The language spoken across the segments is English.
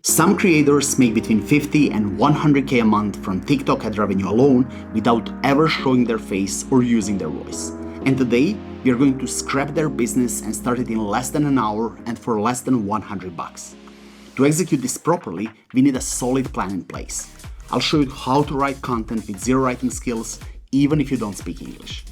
Some creators make between 50 and 100k a month from TikTok ad revenue alone without ever showing their face or using their voice. And today, we are going to scrap their business and start it in less than an hour and for less than 100 bucks. To execute this properly, we need a solid plan in place. I'll show you how to write content with zero writing skills, even if you don't speak English.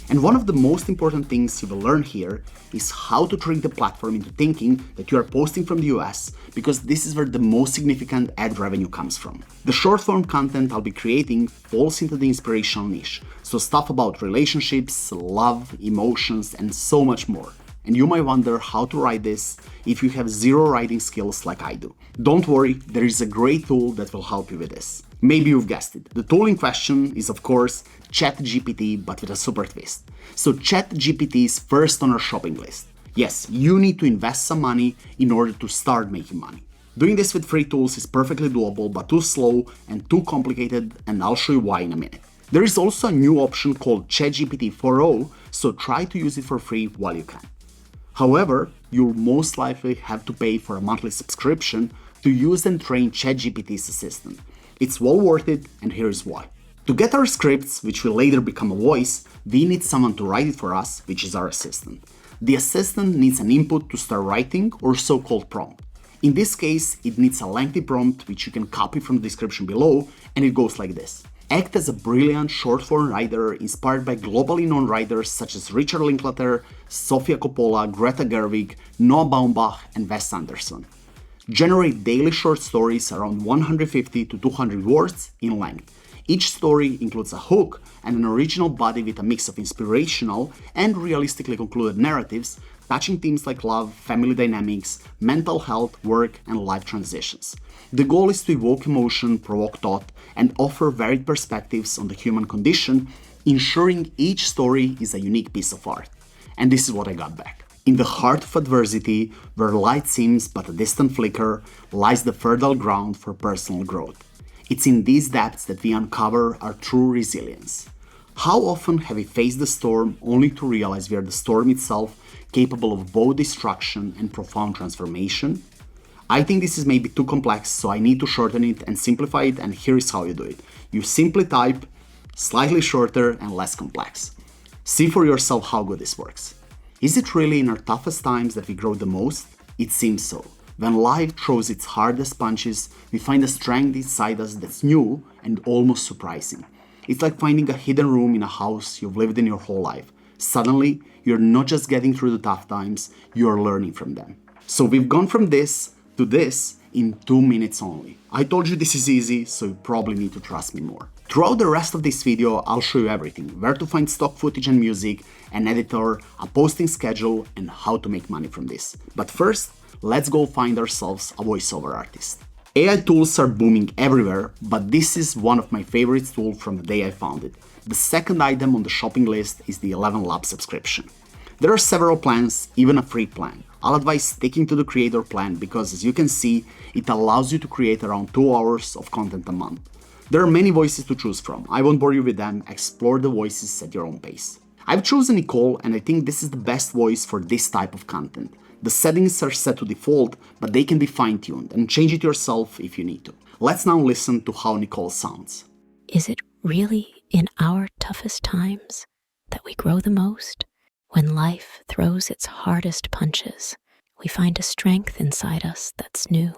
And one of the most important things you will learn here is how to trick the platform into thinking that you are posting from the US, because this is where the most significant ad revenue comes from. The short form content I'll be creating falls into the inspirational niche, so stuff about relationships, love, emotions, and so much more. And you might wonder how to write this if you have zero writing skills like I do. Don't worry, there is a great tool that will help you with this. Maybe you've guessed it. The tool in question is, of course, ChatGPT, but with a super twist. So ChatGPT is first on our shopping list. Yes, you need to invest some money in order to start making money. Doing this with free tools is perfectly doable, but too slow and too complicated, and I'll show you why in a minute. There is also a new option called ChatGPT 4.0, so try to use it for free while you can. However, you'll most likely have to pay for a monthly subscription to use and train ChatGPT's assistant. It's well worth it, and here's why. To get our scripts, which will later become a voice, we need someone to write it for us, which is our assistant. The assistant needs an input to start writing, or so-called prompt. In this case, it needs a lengthy prompt, which you can copy from the description below, and it goes like this. Act as a brilliant short-form writer inspired by globally known writers such as Richard Linklater, Sofia Coppola, Greta Gerwig, Noah Baumbach, and Wes Anderson. Generate daily short stories around 150 to 200 words in length. Each story includes a hook and an original body with a mix of inspirational and realistically concluded narratives touching themes like love, family dynamics, mental health, work, and life transitions. The goal is to evoke emotion, provoke thought, and offer varied perspectives on the human condition, ensuring each story is a unique piece of art. And this is what I got back. In the heart of adversity, where light seems but a distant flicker, lies the fertile ground for personal growth. It's in these depths that we uncover our true resilience. How often have we faced the storm only to realize we are the storm itself, capable of both destruction and profound transformation? I think this is maybe too complex, so I need to shorten it and simplify it, and here is how you do it. You simply type slightly shorter and less complex. See for yourself how good this works. Is it really in our toughest times that we grow the most? It seems so. When life throws its hardest punches, we find a strength inside us that's new and almost surprising. It's like finding a hidden room in a house you've lived in your whole life. Suddenly, you're not just getting through the tough times, you're learning from them. So we've gone from this to this in 2 minutes only. I told you this is easy, so you probably need to trust me more. Throughout the rest of this video, I'll show you everything: where to find stock footage and music, an editor, a posting schedule, and how to make money from this. But first, let's go find ourselves a voiceover artist. AI tools are booming everywhere, but this is one of my favorite tools from the day I found it. The second item on the shopping list is the 11 Lab subscription. There are several plans, even a free plan. I'll advise sticking to the creator plan because, as you can see, it allows you to create around 2 hours of content a month. There are many voices to choose from. I won't bore you with them, explore the voices at your own pace. I've chosen Nicole, and I think this is the best voice for this type of content. The settings are set to default, but they can be fine-tuned, and change it yourself if you need to. Let's now listen to how Nicole sounds. Is it really in our toughest times that we grow the most? When life throws its hardest punches, we find a strength inside us that's new.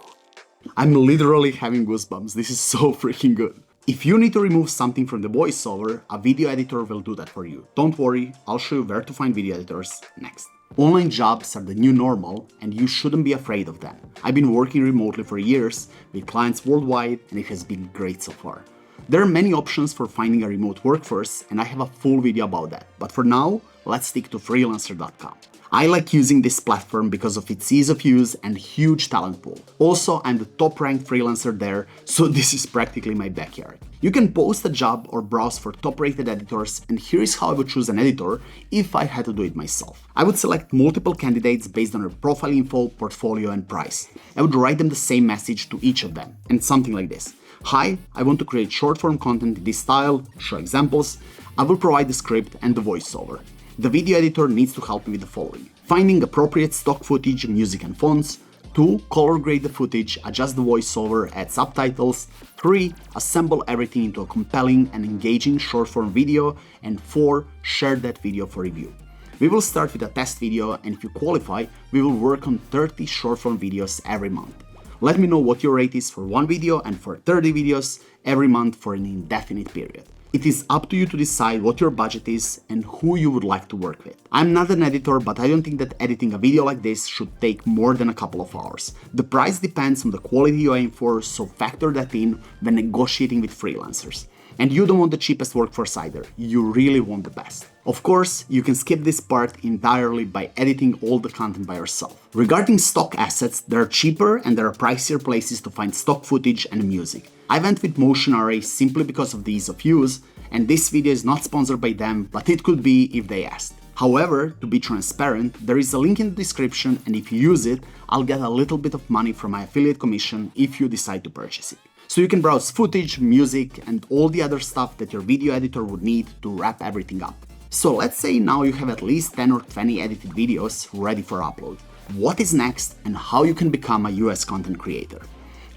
I'm literally having goosebumps. This is so freaking good. If you need to remove something from the voiceover, a video editor will do that for you. Don't worry, I'll show you where to find video editors next. Online jobs are the new normal, and you shouldn't be afraid of them. I've been working remotely for years with clients worldwide, and it has been great so far. There are many options for finding a remote workforce, and I have a full video about that. But for now, let's stick to freelancer.com. I like using this platform because of its ease of use and huge talent pool. Also, I'm the top-ranked freelancer there, so this is practically my backyard. You can post a job or browse for top-rated editors, and here is how I would choose an editor if I had to do it myself. I would select multiple candidates based on their profile info, portfolio, and price. I would write them the same message to each of them, and something like this. Hi, I want to create short-form content in this style, show examples. I will provide the script and the voiceover. The video editor needs to help me with the following: finding appropriate stock footage, music and fonts, 2. Color grade the footage, adjust the voiceover, add subtitles. 3. Assemble everything into a compelling and engaging short-form video. And 4. Share that video for review. We will start with a test video, and if you qualify, we will work on 30 short-form videos every month. Let me know what your rate is for one video and for 30 videos every month for an indefinite period. It is up to you to decide what your budget is and who you would like to work with. I'm not an editor, but I don't think that editing a video like this should take more than a couple of hours. The price depends on the quality you aim for, so factor that in when negotiating with freelancers. And you don't want the cheapest workforce either, you really want the best. Of course, you can skip this part entirely by editing all the content by yourself. Regarding stock assets, there are cheaper and there are pricier places to find stock footage and music. I went with Motion Array simply because of the ease of use, and this video is not sponsored by them, but it could be if they asked. However, to be transparent, there is a link in the description, and if you use it, I'll get a little bit of money from my affiliate commission if you decide to purchase it. So you can browse footage, music, and all the other stuff that your video editor would need to wrap everything up. So let's say now you have at least 10 or 20 edited videos ready for upload. What is next and how you can become a US content creator?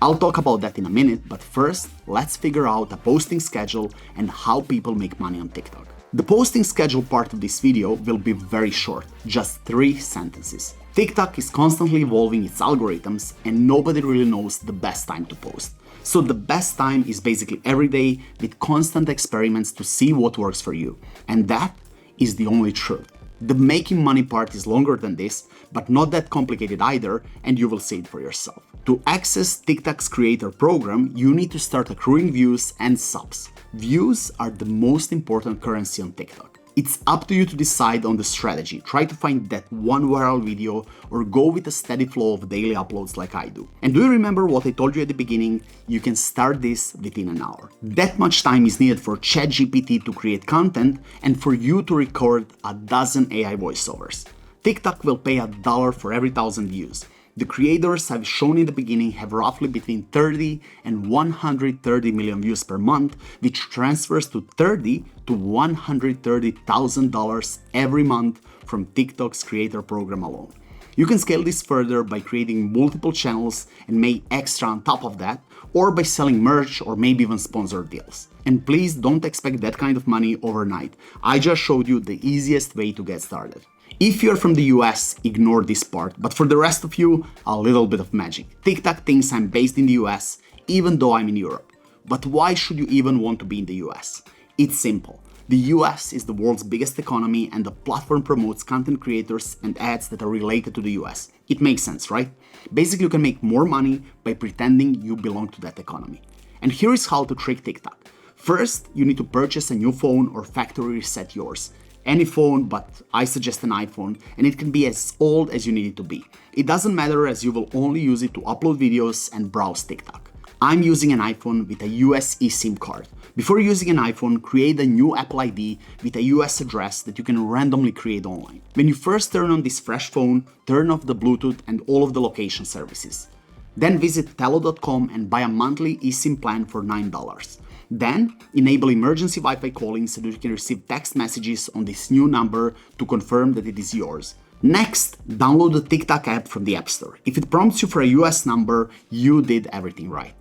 I'll talk about that in a minute, but first, let's figure out a posting schedule and how people make money on TikTok. The posting schedule part of this video will be very short, just 3 sentences. TikTok is constantly evolving its algorithms and nobody really knows the best time to post. So the best time is basically every day with constant experiments to see what works for you. And that is the only truth. The making money part is longer than this, but not that complicated either, and you will see it for yourself. To access TikTok's creator program, you need to start accruing views and subs. Views are the most important currency on TikTok. It's up to you to decide on the strategy. Try to find that one viral video or go with a steady flow of daily uploads like I do. And do you remember what I told you at the beginning? You can start this within an hour. That much time is needed for ChatGPT to create content and for you to record a dozen AI voiceovers. TikTok will pay $1 for every 1,000 views. The creators I've shown in the beginning have roughly between 30 and 130 million views per month, which transfers to $30,000 to $130,000 every month from TikTok's creator program alone. You can scale this further by creating multiple channels and make extra on top of that, or by selling merch or maybe even sponsored deals. And please don't expect that kind of money overnight. I just showed you the easiest way to get started. If you're from the US, ignore this part, but for the rest of you, a little bit of magic. TikTok thinks I'm based in the US, even though I'm in Europe. But why should you even want to be in the US? It's simple. The US is the world's biggest economy and the platform promotes content creators and ads that are related to the US. It makes sense, right? Basically, you can make more money by pretending you belong to that economy. And here is how to trick TikTok. First, you need to purchase a new phone or factory reset yours. Any phone, but I suggest an iPhone, and it can be as old as you need it to be. It doesn't matter as you will only use it to upload videos and browse TikTok. I'm using an iPhone with a US eSIM card. Before using an iPhone, create a new Apple ID with a US address that you can randomly create online. When you first turn on this fresh phone, turn off the Bluetooth and all of the location services. Then visit tello.com and buy a monthly eSIM plan for $9. Then, enable emergency Wi-Fi calling so that you can receive text messages on this new number to confirm that it is yours. Next, download the TikTok app from the App Store. If it prompts you for a US number, you did everything right.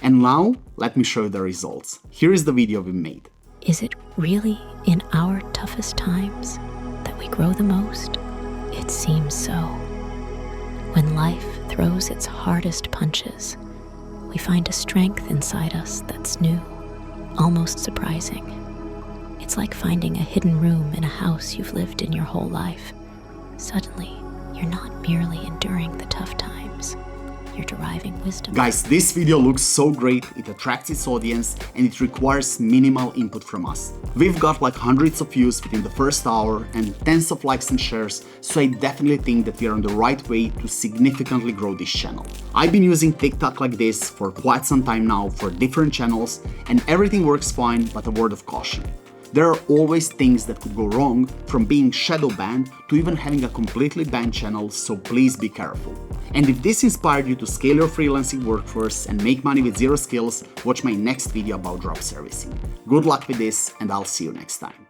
And now, let me show you the results. Here is the video we made. Is it really in our toughest times that we grow the most? It seems so. When life throws its hardest punches, we find a strength inside us that's new, almost surprising. It's like finding a hidden room in a house you've lived in your whole life. Suddenly, you're not merely enduring the tough times, you're deriving wisdom. Guys, this video looks so great, it attracts its audience, and it requires minimal input from us. We've got like hundreds of views within the first hour and tens of likes and shares, so I definitely think that we are on the right way to significantly grow this channel. I've been using TikTok like this for quite some time now for different channels, and everything works fine, but a word of caution. There are always things that could go wrong, from being shadow banned to even having a completely banned channel, so please be careful. And if this inspired you to scale your freelancing workforce and make money with zero skills, watch my next video about drop servicing. Good luck with this, and I'll see you next time.